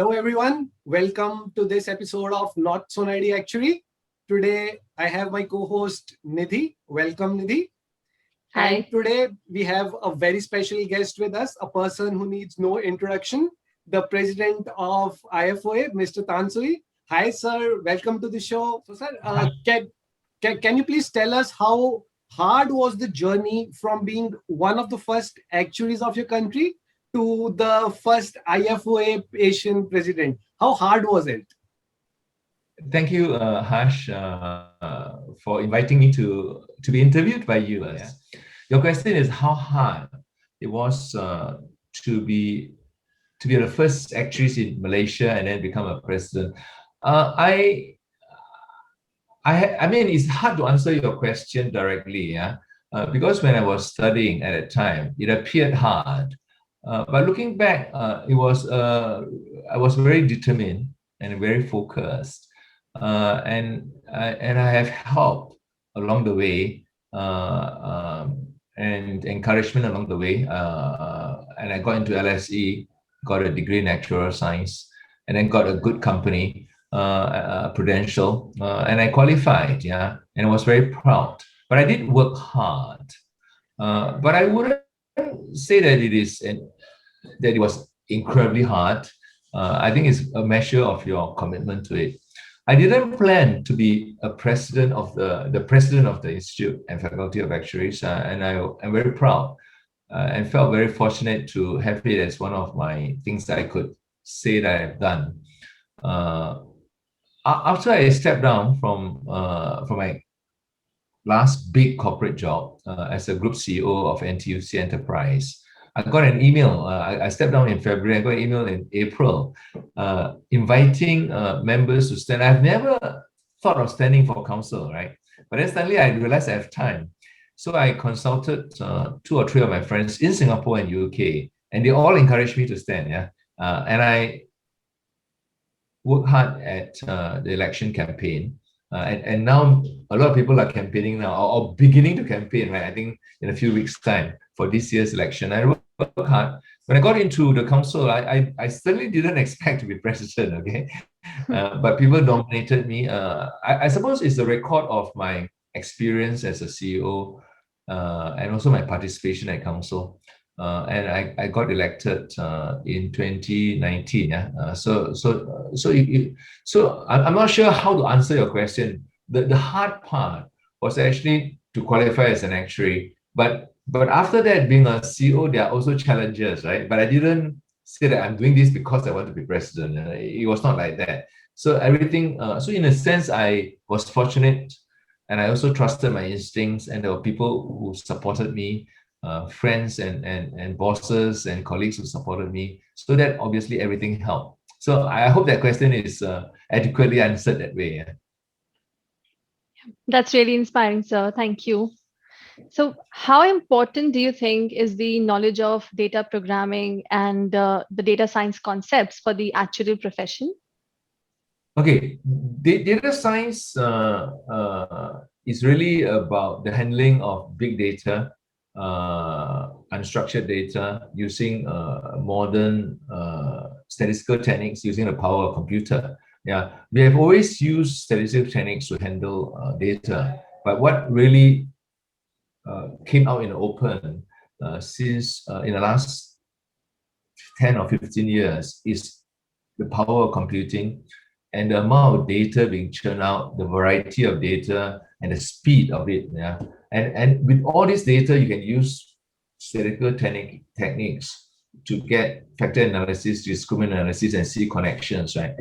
Hello everyone, welcome to this episode of Not So Nerdy Actuary. Today I have my co-host Nidhi. Welcome Nidhi. Hi. And today we have a very special guest with us, a person who needs no introduction, the president of IFOA, Mr. Suee. Hi sir, welcome to the show. So sir, can you please tell us how hard was the journey from being one of the first actuaries of your country to the first IFOA Asian president? How hard was it? Thank you, Harsh, for inviting me to be interviewed by you. Yeah. Your question is how hard it was to be the first actress in Malaysia and then become a president. I mean, it's hard to answer your question directly, yeah, because when I was studying at that time, it appeared hard. But looking back, I was very determined and very focused, and I have help along the way, and encouragement along the way, and I got into LSE, got a degree in actuarial science, and then got a good company, Prudential, and I qualified, yeah, and I was very proud. But I did work hard, but I wouldn't say that it was incredibly hard. I think it's a measure of your commitment to it. I didn't plan to be a president of the president of the Institute and Faculty of Actuaries, and I'm very proud and felt very fortunate to have it as one of my things that I could say that I've done. After I stepped down from my last big corporate job as a group CEO of NTUC Enterprise, I got an email. I stepped down in February. I got an email in April inviting members to stand. I've never thought of standing for council, right? But then suddenly I realized I have time. So I consulted 2 or 3 of my friends in Singapore and UK, and they all encouraged me to stand, yeah. And I worked hard at the election campaign. And now a lot of people are campaigning now or beginning to campaign, right? I think in a few weeks' time for this year's election. I worked hard. When I got into the council, I certainly didn't expect to be president, okay? But people nominated me. I suppose it's a record of my experience as a CEO and also my participation at council. And I got elected in 2019. Yeah. So I'm not sure how to answer your question. The hard part was actually to qualify as an actuary, but after that, being a CEO, there are also challenges, right? But I didn't say that I'm doing this because I want to be president. It was not like that. So everything. So in a sense, I was fortunate, and I also trusted my instincts, and there were people who supported me. Friends and bosses and colleagues who supported me, so that obviously everything helped. So I hope that question is adequately answered that way. Yeah. That's really inspiring, sir. Thank you. So how important do you think is the knowledge of data programming and the data science concepts for the actuarial profession? Okay, data science is really about the handling of big data, unstructured data, using modern statistical techniques, using the power of computer. Yeah, we have always used statistical techniques to handle data, but what really came out in the open since in the last 10 or 15 years is the power of computing and the amount of data being churned out, the variety of data and the speed of it. Yeah. And with all this data, you can use statistical techniques to get factor analysis, discriminant analysis, and see connections, right?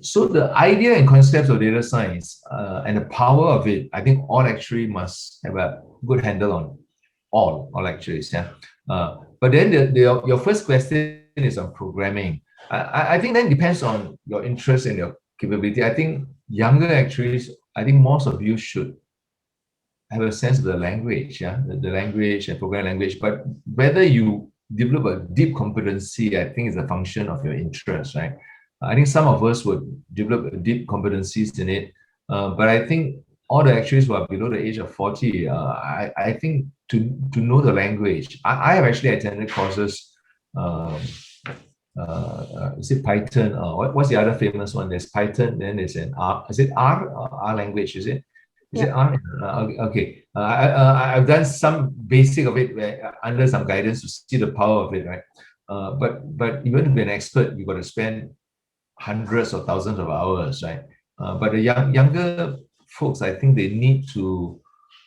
So the idea and concepts of data science and the power of it, I think all actuaries must have a good handle on all actuaries. Yeah. But then your first question is on programming. I think that depends on your interest and your capability. I think younger actuaries, I think most of you should have a sense of the language, yeah, the language and programming language. But whether you develop a deep competency, I think is a function of your interest, right? I think some of us would develop deep competencies in it, but I think all the actuaries who are below the age of 40, I think to know the language. I have actually attended courses is it Python? What's the other famous one? There's Python, then there's an R. Is it R? R language, is it? Is it R? Okay. I've done some basic of it under some guidance to see the power of it, right? But even to be an expert, you've got to spend hundreds or thousands of hours, right? But the younger folks, I think they need to,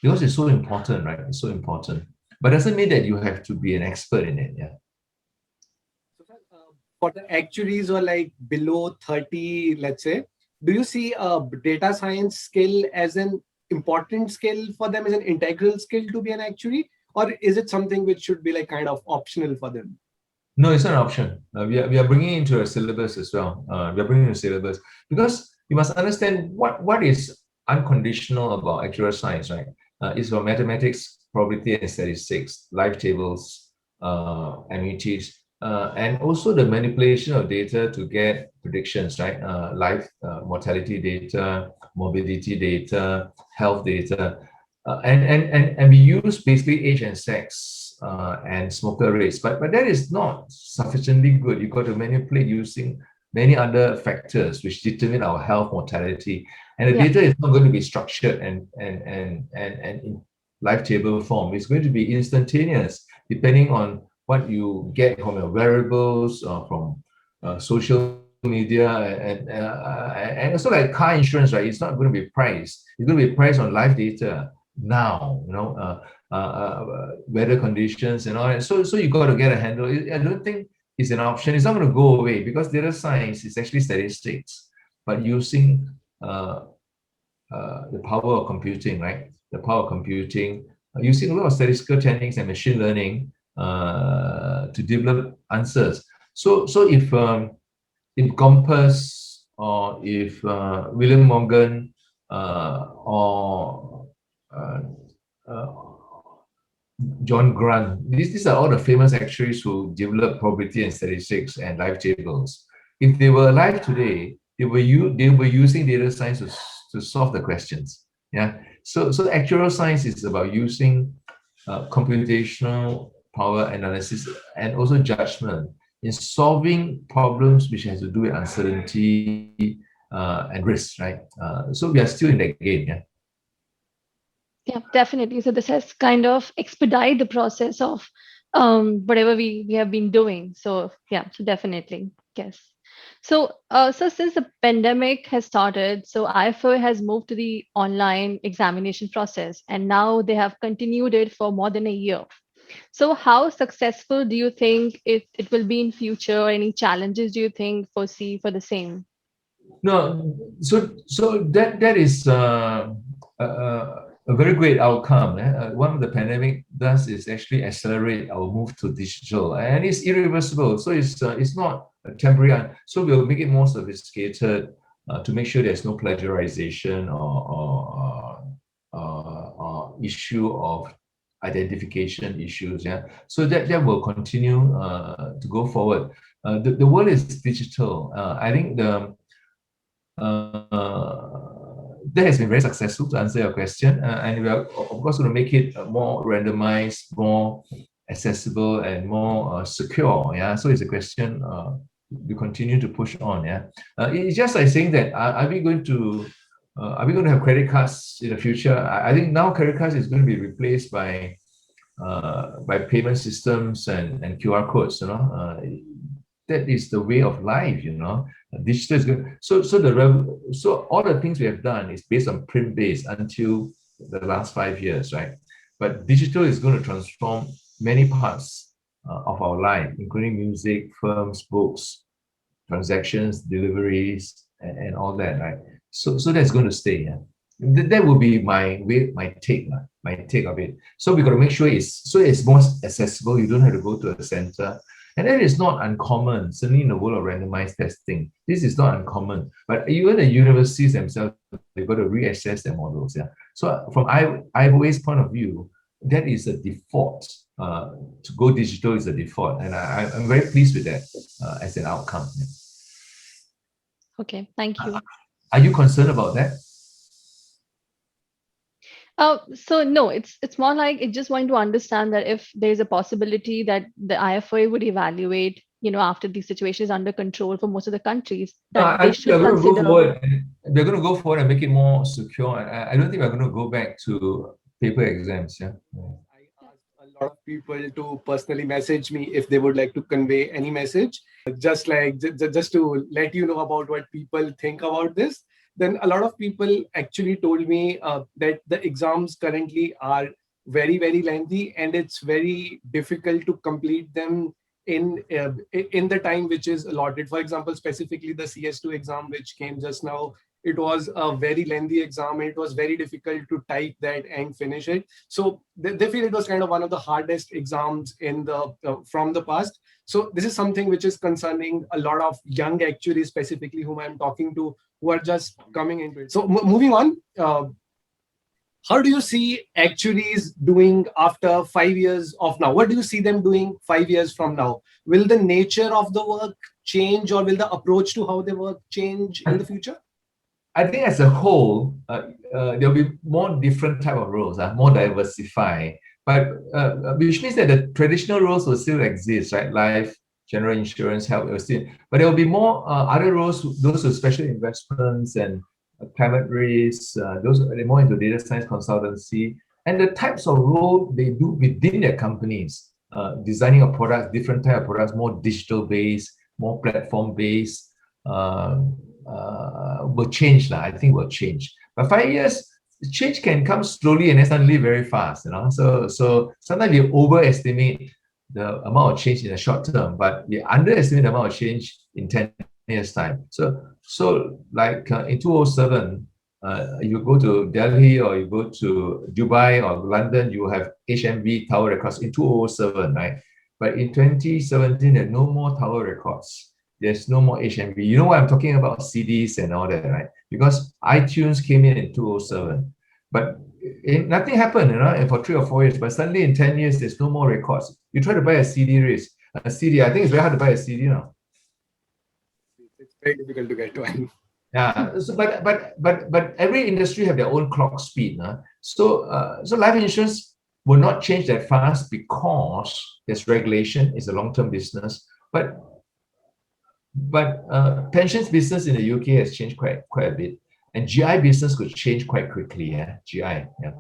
because it's so important, right? It's so important. But doesn't mean that you have to be an expert in it, yeah. For the actuaries who are like below 30, let's say, do you see a data science skill as an important skill for them, as an integral skill to be an actuary? Or is it something which should be like kind of optional for them? No, it's not an option. We are bringing into a syllabus as well. We are bringing in a syllabus because you must understand what is unconditional about actuarial science, right? It's about mathematics, probability and statistics, life tables, annuities, and also the manipulation of data to get predictions, right? Life mortality data, morbidity data, health data, and we use basically age and sex and smoker rates, but that is not sufficiently good. You've got to manipulate using many other factors which determine our health mortality, and the data is not going to be structured and in life table form. It's going to be instantaneous depending on what you get from your wearables, from social media, and also like car insurance, right? It's not going to be priced. It's going to be priced on live data now, weather conditions and all that. So you got to get a handle. I don't think it's an option. It's not going to go away because data science is actually statistics, but using the power of computing, right? The power of computing, using a lot of statistical techniques and machine learning to develop answers. So if Gompers or if William Morgan or John Grant, these are all the famous actuaries who developed probability and statistics and life tables. If they were alive today, they were using data science to solve the questions. Yeah. So actuarial science is about using computational power analysis and also judgment in solving problems which has to do with uncertainty and risk, right? So we are still in that game, yeah. Yeah, definitely. So this has kind of expedite the process of whatever we have been doing. So yeah, so definitely, yes. So since the pandemic has started, so IFOA has moved to the online examination process, and now they have continued it for more than a year. So how successful do you think it will be in future? Any challenges do you think foresee for the same? No, so that is a very great outcome. One of the pandemic does is actually accelerate our move to digital, and it's irreversible. So it's not a temporary. So we'll make it more sophisticated to make sure there's no plagiarization or issue of identification issues. Yeah, so that will continue to go forward. The world is digital. I think that has been very successful, to answer your question, and we are of course going to make it more randomized, more accessible, and more secure. Yeah, so it's a question we continue to push on. Yeah, it's just like saying that are we going to have credit cards in the future? I think now credit cards is going to be replaced by payment systems and QR codes. That is the way of life. Digital is good. So all the things we have done is based on print-based until the last 5 years, right? But digital is going to transform many parts of our life, including music, films, books, transactions, deliveries, and all that, right? So that's going to stay. Yeah. That will be my take of it. So we got to make sure it's more accessible. You don't have to go to a center. And that is not uncommon, certainly in the world of randomized testing. This is not uncommon. But even the universities themselves, they've got to reassess their models. Yeah. So from IFOA's point of view, that is a default. To go digital is a default. And I'm very pleased with that as an outcome. Yeah. Okay, thank you. Are you concerned about that? So no, it's more like it just want to understand that if there's a possibility that the IFOA would evaluate after the situation is under control for most of the countries, No, that I they think we're should going to go consider. forward. We're going to go forward and make it more secure. I don't think we're going to go back to paper exams. Yeah. I asked a lot of people to personally message me if they would like to convey any message, just like just to let you know about what people think about this. Then a lot of people actually told me that the exams currently are very lengthy and it's very difficult to complete them in the time which is allotted. For example, specifically the CS2 exam which came just now, it was a very lengthy exam and it was very difficult to type that and finish it. So they feel it was kind of one of the hardest exams in the from the past. So this is something which is concerning a lot of young actuaries, specifically whom I'm talking to, who are just coming into it. So moving on, how do you see actuaries doing after 5 years of now? What do you see them doing 5 years from now? Will the nature of the work change, or will the approach to how they work change in the future? I think as a whole, there'll be more different type of roles, more diversified. But which means that the traditional roles will still exist, right? Life, general insurance, health, will still. But there will be more other roles, those with special investments and climate risks. Those are more into data science consultancy, and the types of role they do within their companies, designing of products, different type of products, more digital based, more platform based. Will change. I think will change. But 5 years, change can come slowly and then suddenly very fast. So sometimes we overestimate the amount of change in the short term, but we underestimate the amount of change in 10 years' time. So like in 2007, you go to Delhi or you go to Dubai or London, you have HMV tower records in 2007, right? But in 2017, there are no more tower records. There's no more HMV. You know what I'm talking about? CDs and all that, right? Because iTunes came in 2007. But nothing happened, for 3 or 4 years. But suddenly in 10 years, there's no more records. You try to buy a CD race, a CD. I think it's very hard to buy a CD now. It's very difficult to get one. Yeah. So, but every industry have their own clock speed. So life insurance will not change that fast because there's regulation. It's a long-term business. But pensions business in the UK has changed quite a bit, and GI business could change quite quickly. Yeah, GI. Yeah.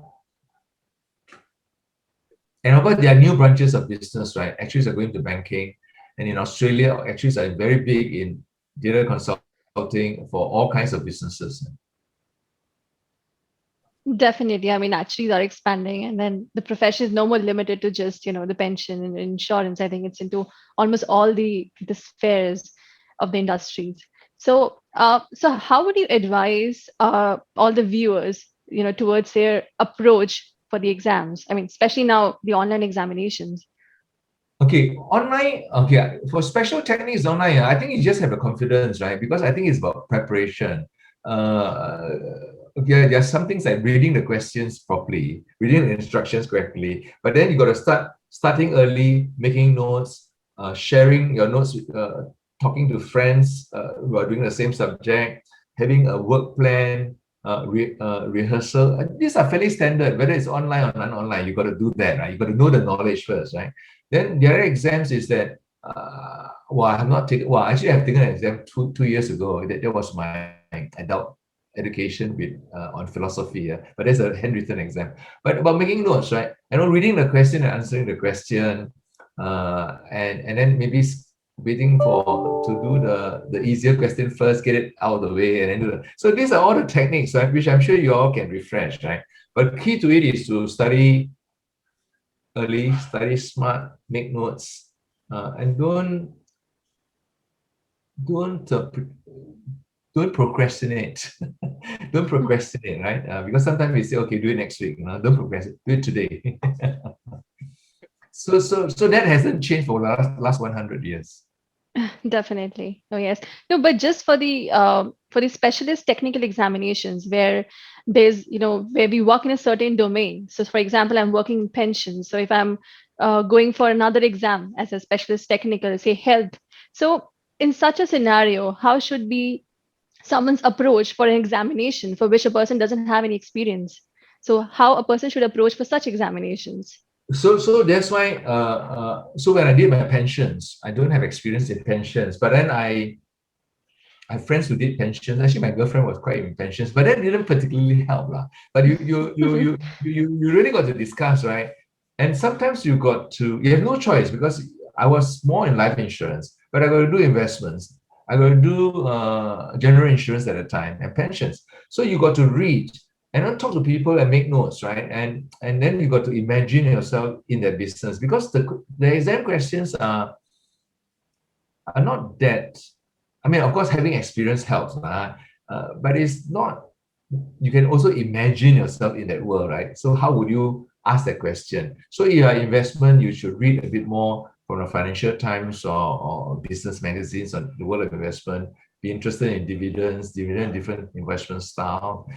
And of course, there are new branches of business, right? Actuaries are going to banking, and in Australia, actuaries are very big in data consulting for all kinds of businesses. Definitely. I mean, actuaries are expanding, and then the profession is no more limited to just, the pension and insurance. I think it's into almost all the spheres of the industries. So, so how would you advise all the viewers, towards their approach for the exams? I mean, especially now the online examinations. Okay, online. Okay, for special techniques online, I think you just have the confidence, right? Because I think it's about preparation. Okay, there are some things like reading the questions properly, reading the instructions correctly, but then you got to starting early, making notes, sharing your notes, talking to friends who are doing the same subject, having a work plan, rehearsal. These are fairly standard, whether it's online or non-online. You got to do that, right? You got to know the knowledge first, right? Then the other exams is that, I have not taken, actually I've taken an exam two years ago. That was my adult education with on philosophy, yeah. But there's a handwritten exam. But about making notes, right? Reading the question and answering the question, and then maybe waiting to do the easier question first, get it out of the way, and then do the. So these are all the techniques, right? Which I'm sure you all can refresh, right? But key to it is to study early, study smart, make notes, and don't procrastinate. Don't procrastinate, right? Because sometimes we say, okay, do it next week. Don't procrastinate. Do it today. So that hasn't changed for the last 100 years. Definitely. Oh, yes. No, but just for the specialist technical examinations where there's, where we work in a certain domain. So, for example, I'm working in pensions. So, if I'm going for another exam as a specialist technical, say health. So, in such a scenario, how should be someone's approach for an examination for which a person doesn't have any experience? So, how a person should approach for such examinations? So that's why so when I did my pensions, I don't have experience in pensions, but then I have friends who did pensions. Actually, my girlfriend was quite in pensions, but that didn't particularly help lah. But you really got to discuss, right? And sometimes you have no choice because I was more in life insurance, but I got to do investments. I got to do general insurance at a time and pensions. So you got to read and then talk to people and make notes, right? And then you got to imagine yourself in that business because the exam questions are not that. I mean, of course, having experience helps, but it's not. You can also imagine yourself in that world, right? So how would you ask that question? So if you are investment, you should read a bit more from the Financial Times or business magazines on the world of investment. Be interested in dividend, different investment style.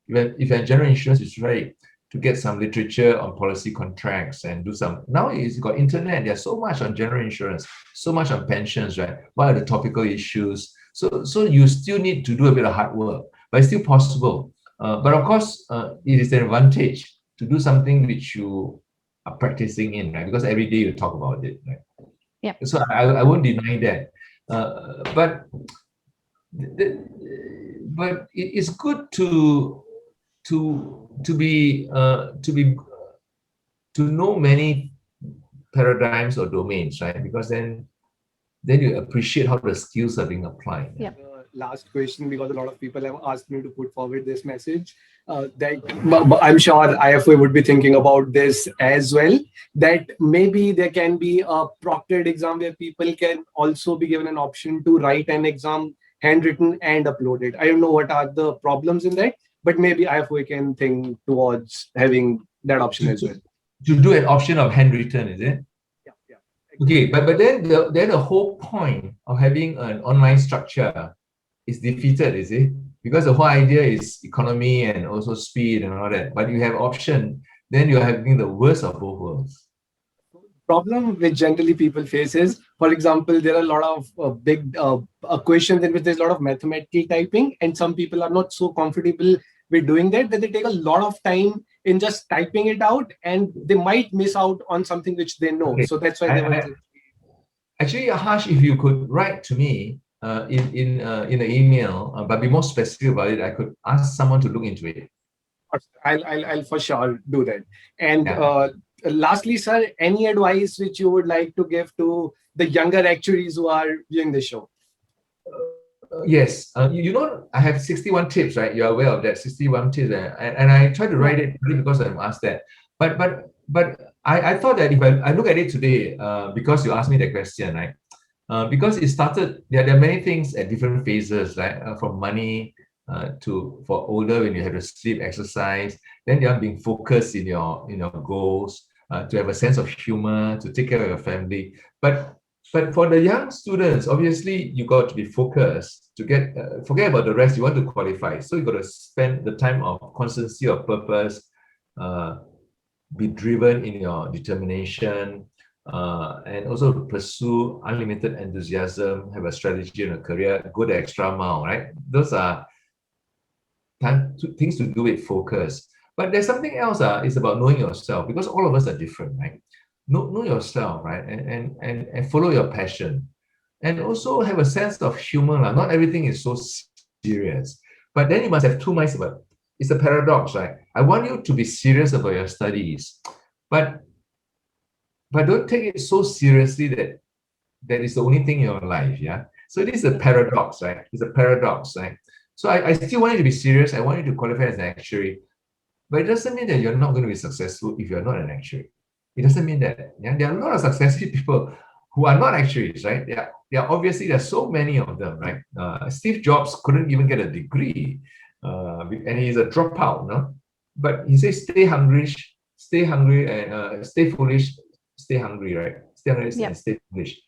If you're in general insurance, it's right to get some literature on policy contracts and do some. Now it's got internet. There's so much on general insurance, so much on pensions, right? What are the topical issues? So you still need to do a bit of hard work, but it's still possible. But of course, it is an advantage to do something which you are practicing in, right? Because every day you talk about it, right? Yeah. So I won't deny that. But it's good to know many paradigms or domains, right? Because then you appreciate how the skills are being applied. Yeah. Last question, because a lot of people have asked me to put forward this message. That I'm sure IFOA would be thinking about this as well. That maybe there can be a proctored exam where people can also be given an option to write an exam handwritten and upload it. I don't know what are the problems in that, but maybe IFOA can think towards having that option as well. To do an option of handwritten, is it? Yeah. Okay, but then the whole point of having an online structure is defeated, is it? Because the whole idea is economy and also speed and all that. But you have option, then you're having the worst of both worlds. Problem which generally people face is, for example, there are a lot of big questions in which there's a lot of mathematical typing, and some people are not so comfortable with doing that they take a lot of time in just typing it out, and they might miss out on something which they know. Okay. So that's why they want to. Actually, Harsh, if you could write to me in an email, but be more specific about it, I could ask someone to look into it. I'll for sure do that. And Yeah. lastly, sir, any advice which you would like to give to the younger actuaries who are viewing the show? Yes, you know, I have 61 tips, right? You're aware of that 61 tips, and I try to write it because I'm asked that. But I thought that if I look at it today, because you asked me that question, right? Because it started, there are many things at different phases, right? From money to for older when you have to sleep, exercise, then you're being focused in your goals, to have a sense of humor, to take care of your family. But for the young students, obviously you got to be focused to get forget about the rest. You want to qualify, so you got to spend the time of constancy of purpose, be driven in your determination, and also pursue unlimited enthusiasm, have a strategy and a career, go the extra mile, right? Those are things to do with focus. But there's something else, it's about knowing yourself, because all of us are different, right? Know yourself, right? And follow your passion. And also have a sense of humor. Not everything is so serious. But then you must have two minds about it. It's a paradox, right? I want you to be serious about your studies, but don't take it so seriously that that is the only thing in your life. Yeah. So this is a paradox, right? It's a paradox, right? So I still want you to be serious. I want you to qualify as an actuary, but it doesn't mean that you're not going to be successful if you're not an actuary. It doesn't mean that. Yeah? There are a lot of successful people who are not actuaries, right? Obviously there's so many of them, right? Steve Jobs couldn't even get a degree, and he's a dropout, no? But he says, stay hungry, and stay foolish, stay hungry, right? Stay hungry and stay foolish,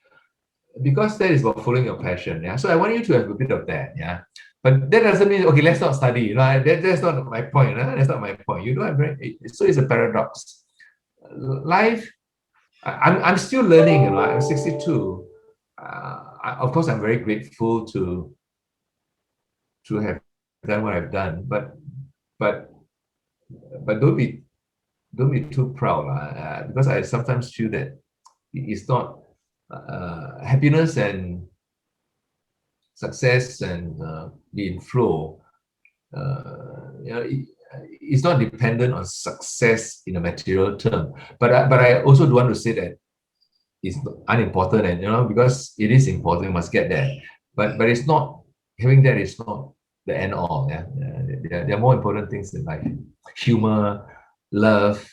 because that is about following your passion. Yeah. So I want you to have a bit of that. Yeah. But that doesn't mean, okay, let's not study. You know, that's not my point. That's not my point. You know, so it's a paradox. Life, I'm still learning. You know, I'm 62. Of course, I'm very grateful to have done what I've done. But don't don't be too proud, because I sometimes feel that it's not happiness and success and be in flow. It's not dependent on success in a material term. But I also do want to say that it's unimportant, and because it is important, you must get there. But it's not, having that is not the end all. Yeah, there are more important things in life: humor, love,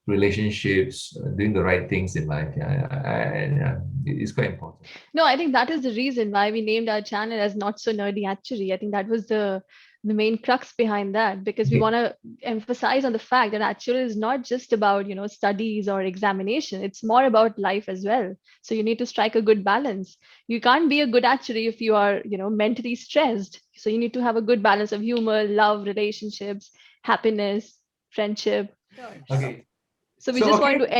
relationships, doing the right things in life. Yeah, it's quite important. No, I think that is the reason why we named our channel as Not So Nerdy Actuary. I think that was the main crux behind that, because we want to emphasize on the fact that actuary is not just about, studies or examination. It's more about life as well. So you need to strike a good balance. You can't be a good actuary if you are, mentally stressed. So you need to have a good balance of humor, love, relationships, happiness, friendship. Okay. So we just wanted to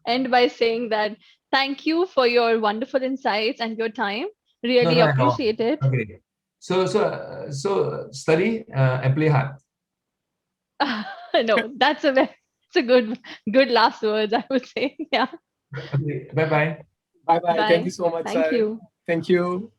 end by saying that thank you for your wonderful insights and your time. Really No, no. appreciate it. Okay. So study and play hard. No, it's a good last words, I would say. Yeah. Okay. Bye bye. Bye bye. Thank you Bye. so much, Thank sir. you. Thank you.